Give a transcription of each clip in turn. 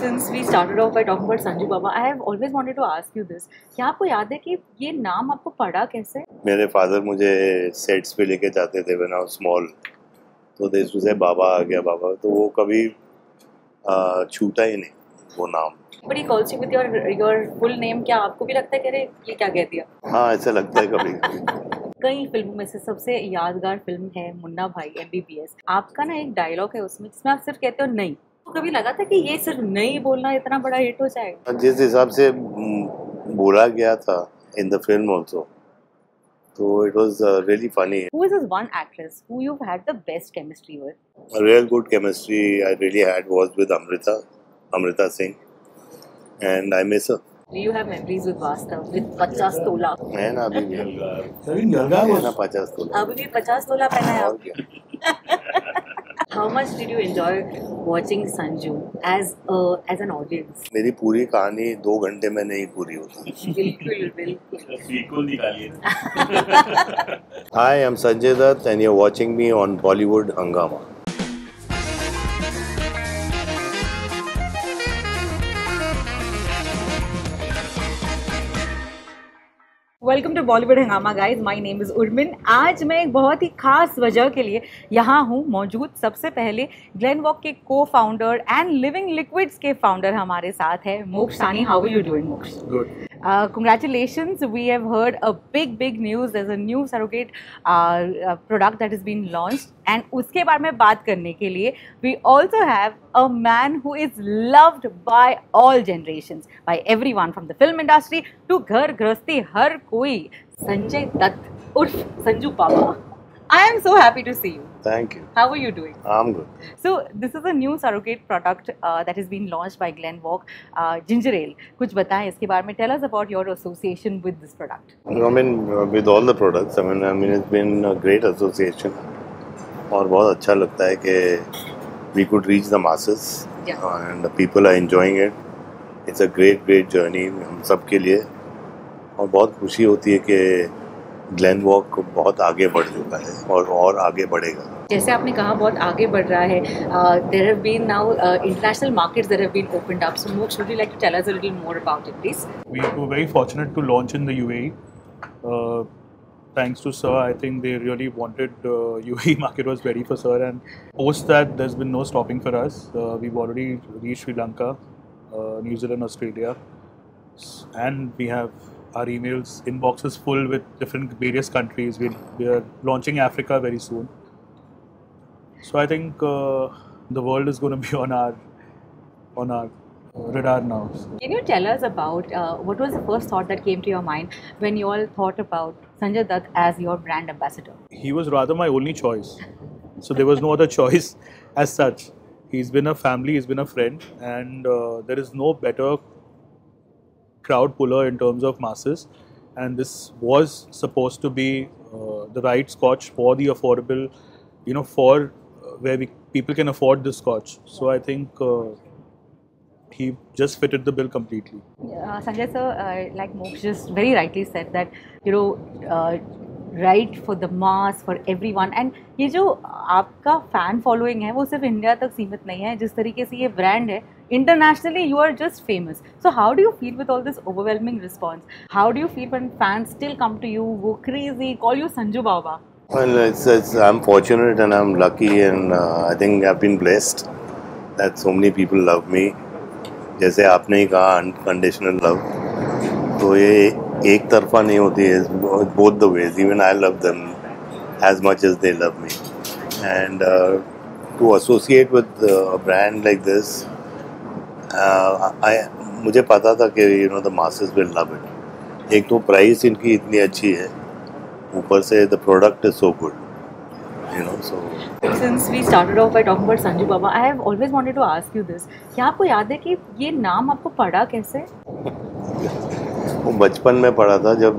Since we started off by talking about Sanju Baba, I have always wanted to ask you this. क्या आपको याद है कि ये नाम आपको पड़ा कैसे? मेरे फादर मुझे सेट्स पे लेके जाते थे व्हेन आई वाज स्मॉल, तो दे यूज्ड टू से बाबा आ गया बाबा, तो वो कभी छूटा ही नहीं वो नाम। But he calls you with your full name. क्या आपको भी लगता है कि अरे ये क्या कह दिया? हाँ, ऐसा लगता है कभी कभी। कई फिल्मों में से सबसे यादगार फिल्म है मुन्ना भाई MBBS। आपका ना एक डायलॉग है उसमें जिसमें आप सिर्फ कहते हो नहीं। तो कभी लगा था कि ये सिर्फ नहीं बोलना इतना बड़ा हिट हो जाएगा? जिस हिसाब से बोला गया था इन द फिल्म आल्सो, तो it was really funny. Who is this one actress who you've had the best chemistry with? A real good chemistry I really had was with Amrita Singh, and I miss her. Do you have memories with Vastav with 50 तोला? है ना अभी भी है ना 50 तोला। अभी भी 50 तोला पहना है और आप? क्या? How much did you enjoy watching Sanju as an audience? मेरी पूरी कहानी 2 घंटे में नहीं पूरी होती। बिल्कुल बिल्कुल। सीक्वल निकालिए। Hi, I'm Sanjay Dutt and you're watching me on Bollywood Hungama. Welcome to Bollywood Hungama guys, my name is Urmin. आज मैं एक बहुत ही खास वजह के लिए यहाँ हूँ मौजूद। सबसे पहले ग्लेनवॉक के को फाउंडर एंड लिविंग लिक्विड्स के फाउंडर हमारे साथ है मोक्ष सानी। हाउ आर यू डूइंग मोक्ष? Good. Congratulations, we have heard a big news. There's a new surrogate product that has been launched, and उसके बारे में बात करने के लिए we also have a man who is loved by all generations, by everyone from the film industry to घर गृहस्थी, हर कोई, संजय दत्त उर्फ संजू बाबा। I am so happy to see you. Thank you. How are you doing? I'm good. So this is a new surrogate product that has been launched by Glenwalk, ginger ale. कुछ बताएं इसके बारे में. Tell us about your association with this product. I mean, with all the products, I mean, it's been a great association. और बहुत अच्छा लगता है कि we could reach the masses, Yeah. and the people are enjoying it. It's a great journey हम सब के लिए, और बहुत खुशी होती है कि ग्लेनवॉक बहुत आगे बढ़ चुका है और आगे बढ़ेगा। जैसे आपने कहा बहुत आगे बढ़ रहा है। There have been now international markets that have been opened up. So Moksha, would you like to tell us a little more about it, please? We were very fortunate to launch in the UAE. Thanks to Sir, I think they really wanted UAE market was ready for Sir, and post that there's been no stopping for us. We've already reached Sri Lanka, New Zealand, Australia, and we have our emails inbox is full with different various countries. We are launching Africa very soon. So I think the world is going to be on our radar now. Can you tell us about what was the first thought that came to your mind when you all thought about Sanjay Dutt as your brand ambassador? He was rather my only choice. So there was no other choice as such. He's been a family, he's been a friend, and there is no better crowd puller in terms of masses, and this was supposed to be the right scotch for the affordable, for where people can afford the scotch. So I think he just fitted the bill completely. Sanjay sir, like Moksha just very rightly said that right for the mass, for everyone, and ये जो आपका fan following है वो सिर्फ India तक सीमित नहीं है। जिस तरीके से ये ब्रांड है internationally, you are just famous. So how do you feel with all this overwhelming response? How do you feel when fans still come to you, go crazy, call you Sanju Baba? Well, I'm fortunate and I'm lucky, and I think I've been blessed that so many people love me. जैसे आपने ही कहा unconditional love, तो ये एक तरफा नहीं होती है, both the ways. Even I love them as much as they love me, and to associate with a brand like this, मुझे पता था कि the masses will love it. एक तो प्राइस इनकी इतनी अच्छी है, ऊपर से the product is so good, so. Since we started off by talking about Sanju Baba, I have always wanted to ask you this. क्या आपको याद है कि ये नाम आपको पड़ा कैसे? वो बचपन में पढ़ा था जब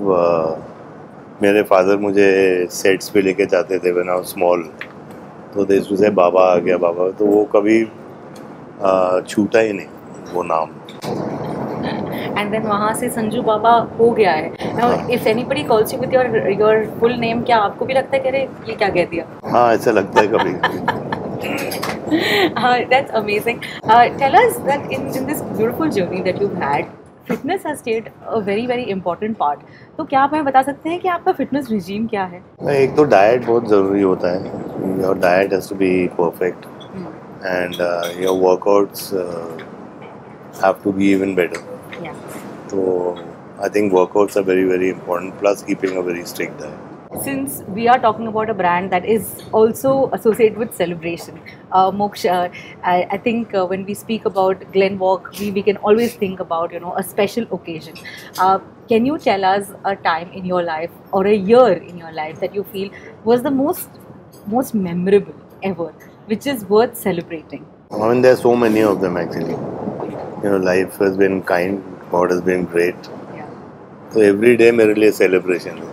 मेरे फादर मुझे सेट्स पे लेके जाते थे व्हेन आई वाज स्मॉल, तो दे यूज्ड टू से बाबा आ गया बाबा, तो वो कभी छूटा ही नहीं वो नाम। And then वहाँ से संजू बाबा हो गया है। Now, if anybody calls you with your full name, क्या आपको भी लगता है कि अरे ये क्या कह दिया? हाँ, ऐसा लगता है कभी कभी। That's amazing. Tell us that in this beautiful journey that you've had, fitness has stayed a very very important part. तो क्या आप हमें बता सकते हैं कि आपका फिटनेस रिजीम क्या है? एक तो डाइट बहुत ज़रूरी होता है. Your diet has to be perfect and your workouts have to be even better. तो I think workouts are very very important, plus keeping a very strict diet. Since we are talking about a brand that is also associated with celebration, Moksh, I think when we speak about Glenwalk, we can always think about a special occasion. Can you tell us a time in your life or a year in your life that you feel was the most memorable ever, which is worth celebrating? I mean, there's so many of them actually. Life has been kind, God has been great. तो every day मेरे लिए celebration है,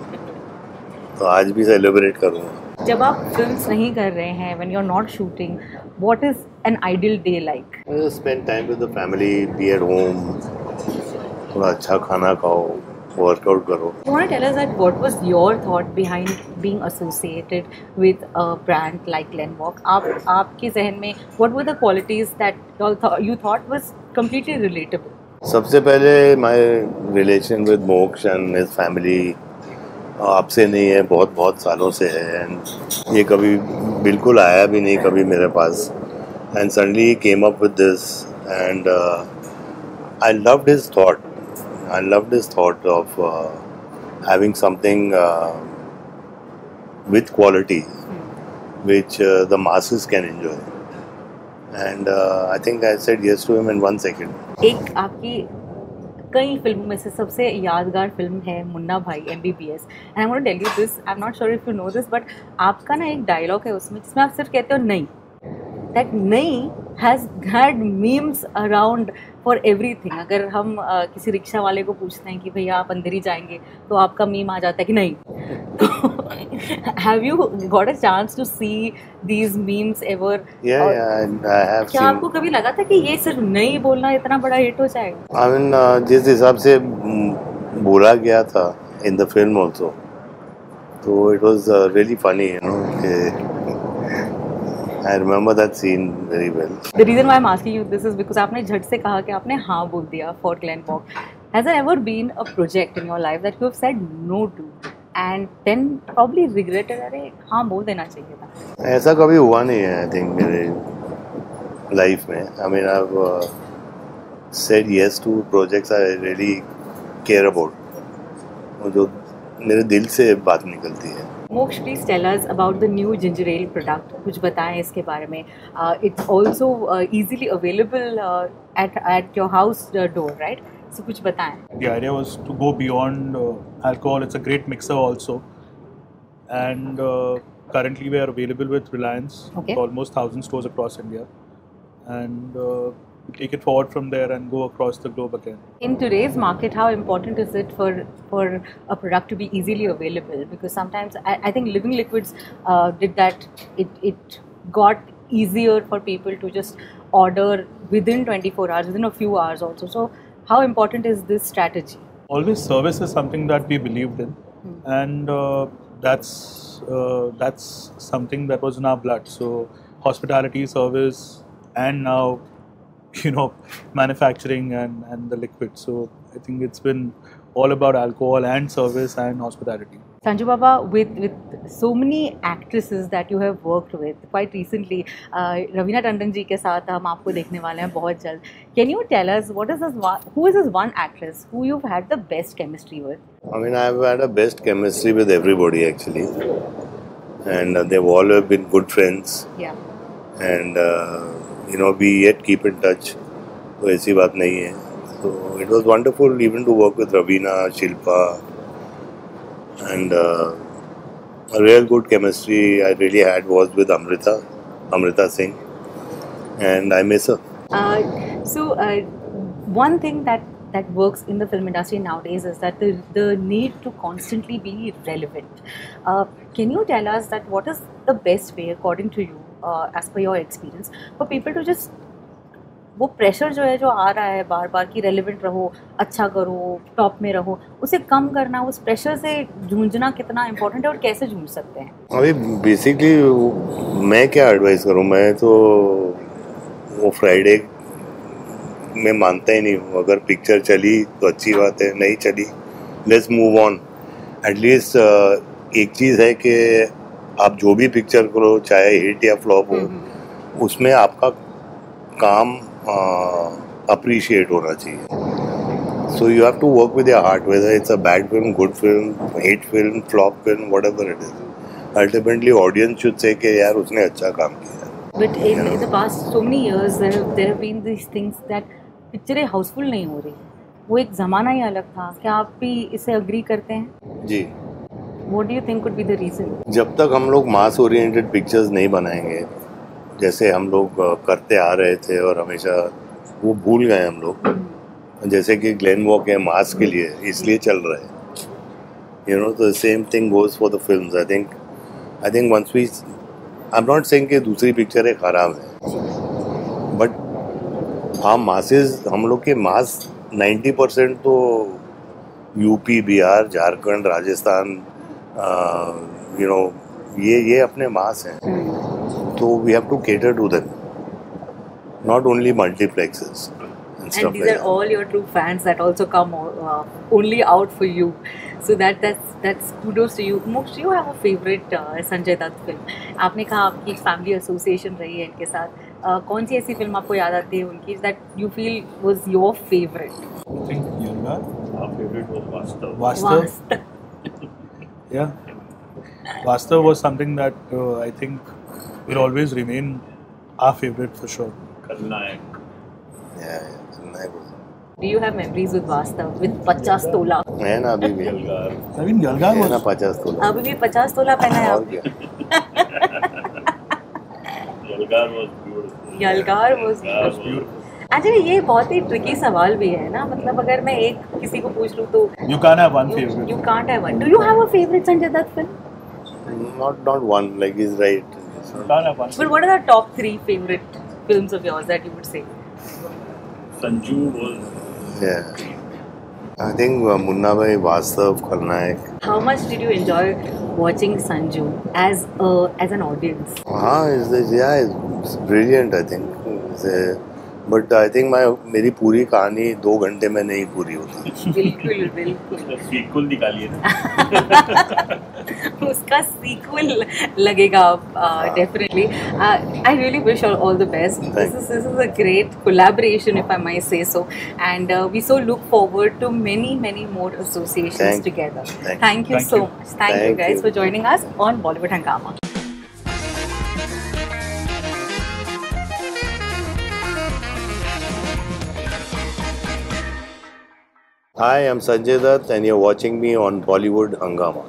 तो आज भी celebrate करूँगा. जब आप फिल्म्स नहीं कर रहे हैं, when you're not shooting, what is an ideal day like? Spend time with the family, be at home, थोड़ा अच्छा खाना खाओ, वर्कआउट करो. You want to tell us that what was your thought behind being associated with a brand like Glenwalk? आपके जहन में what were the qualities that you thought was completely relatable? सबसे पहले माय रिलेशन विद मोक्ष and his family आपसे नहीं है, बहुत बहुत सालों से है. एंड ये कभी बिल्कुल आया भी नहीं कभी मेरे पास. And suddenly he came up with this and I loved his thought of having something with quality which the masses can enjoy. And I think I said yes to him in 1 second. एक आपकी कई फिल्मों में से सबसे यादगार film है मुन्ना भाई MBBS. And I'm going to tell you this, I'm not sure if you know this, but आपका ना एक डायलॉग है उसमें जिसमें आप सिर्फ कहते हो नहीं. That नहीं has had memes around for everything. अगर हम किसी रिक्शा वाले को पूछते हैं कि भैया आप अंदर ही जाएंगे, तो आपका मीम आ जाता है कि नहीं. Have you got a chance to see these memes ever? Yeah, I have क्या seen. आपको कभी लगा था कि ये सिर्फ नहीं बोलना इतना बड़ा हिट हो जाएगा? I mean, जिस हिसाब से बोला गया था in the film also, तो it was really funny, I remember that scene very well. The reason why I'm asking you this is because आपने झट से कहा कि आपने हाँ बोल दिया for Glenwalk. Has there ever been a project in your life that you have said no to and then probably regretted, अरे हाँ बोल देना चाहिए था? ऐसा कभी हुआ नहीं है, I think मेरे लाइफ में. I mean, I've said yes to projects I really care about, जो मेरे दिल से बात निकलती है. Moksh, please tell us about the new ginger ale product. कुछ बताएं इसके बारे में. It's also easily available at your house door, right? So कुछ बताएं. The idea was to go beyond alcohol. It's a great mixer also, and currently we are available with Reliance. Okay. Almost 1,000 stores across India, and we take it forward from there and go across the globe again. In today's market, how important is it for a product to be easily available? Because sometimes I think Living Liquids did that. It got easier for people to just order within 24 hours, within a few hours also. So how important is this strategy? Always service is something that we believed in, and that's something that was in our blood. So hospitality, service, and now manufacturing and the liquid. So I think it's been all about alcohol and service and hospitality. Sanju Baba, with so many actresses that you have worked with quite recently, Raveena Tandon ji के साथ हम आपको देखने वाले हैं बहुत जल्द. Can you tell us who is this one actress who you've had the best chemistry with? I mean, I've had a best chemistry with everybody actually, and they've all been good friends. Yeah. And we yet keep in touch. तो ऐसी बात नहीं है. So it was wonderful even to work with Raveena, Shilpa, and a real good chemistry I really had was with Amrita Singh, and I miss her. So one thing that works in the film industry nowadays is that the need to constantly be relevant. Can you tell us that what is the best way according to you, as per your experience, for people to just वो pressure जो है जो आ रहा है बार बार कि relevant रहो, अच्छा करो, टॉप में रहो, उसे कम करना, उस प्रेशर से जूझना कितना इम्पोर्टेंट है और कैसे जूझ सकते हैं? अभी बेसिकली मैं क्या एडवाइस करूँ, मैं तो वो फ्राइडे मैं मानता ही नहीं हूँ. अगर पिक्चर चली तो अच्छी बात है, नहीं चली लेट्स मूव ऑन. एटलीस्ट एक चीज़ है कि आप जो भी पिक्चर करो, चाहे हिट या फ्लॉप हो, उसमें आपका काम अप्रिशिएट होना चाहिए. So you have to work with your heart, whether it's a bad film, good film, hit film, flop film, whatever it is. Ultimately, audience should say कि यार उसने अच्छा काम किया. But in the past so many years, there have been these things that पिक्चरें हाउसफुल नहीं हो रही. वो एक ज़माना ही अलग था. क्या आप भी इसे अग्री करते हैं? जी. What do you think could be the reason? जब तक हम लोग मास ओरिएंटेड पिक्चर्स नहीं बनाएंगे, जैसे हम लोग करते आ रहे थे और हमेशा वो भूल गए हम लोग. जैसे कि ग्लेन वॉक है मास के लिए, इसलिए चल रहा है. यू नो, तो same thing goes for the films. I think once we, I am not saying कि दूसरी पिक्चरें खराब हैं, बट हाँ मासेस, हम लोग के मास 90% तो UP, Bihar, Jharkhand, Rajasthan, you know, ये अपने मास हैं. तो we have to cater to them, not only multiplexes. And these are all your true fans that also come only out for you. So that's kudos to you. Moksh, you have a favorite Sanjay Dutt film. आपने कहा आपकी family association रही है इनके साथ. कौन सी ऐसी film आपको याद आती है उनकी that you feel was your favorite? I think Yanga. Our favorite was Vastav. Vastav. Yeah. Vastav was something that I think will always remain our favorite for sure. Khalnayak. Yeah. Do you have memories with Vastav, with 50 तोला? है ना अभी भी. I mean, Yalgar है ना was 50 तोला. अभी भी 50 तोला पहना है और आपने? क्या. Yalgar was beautiful. Yalgar was beautiful. Actually ये बहुत ही ट्रिकी सवाल भी है ना. मतलब अगर मैं एक किसी को पूछ लूँ तो you can't have one favorite. you can't have one. Do you have a favorite Sanjay Dutt film? Not one, like he's right. You can't have one. But what are the top 3 favorite films of yours that you would say? Sanju was. Yeah. I think Munna Bhai, Vastav, Khalnayak. How much did you enjoy watching Sanju as an audience? It's brilliant, I think. But I think मेरी पूरी कहानी 2 घंटे में नहीं पूरी होती. बिल्कुल बिल्कुल. उसका sequel निकालिए ना. उसका sequel लगेगा definitely. I really wish all the best. This is a great collaboration, if I might say so, and we so look forward to many more associations together. Thank you so much. Thank you guys for joining us on Bollywood Hungama. Hi, I'm Sanjay Dutt and you're watching me on Bollywood Hungama.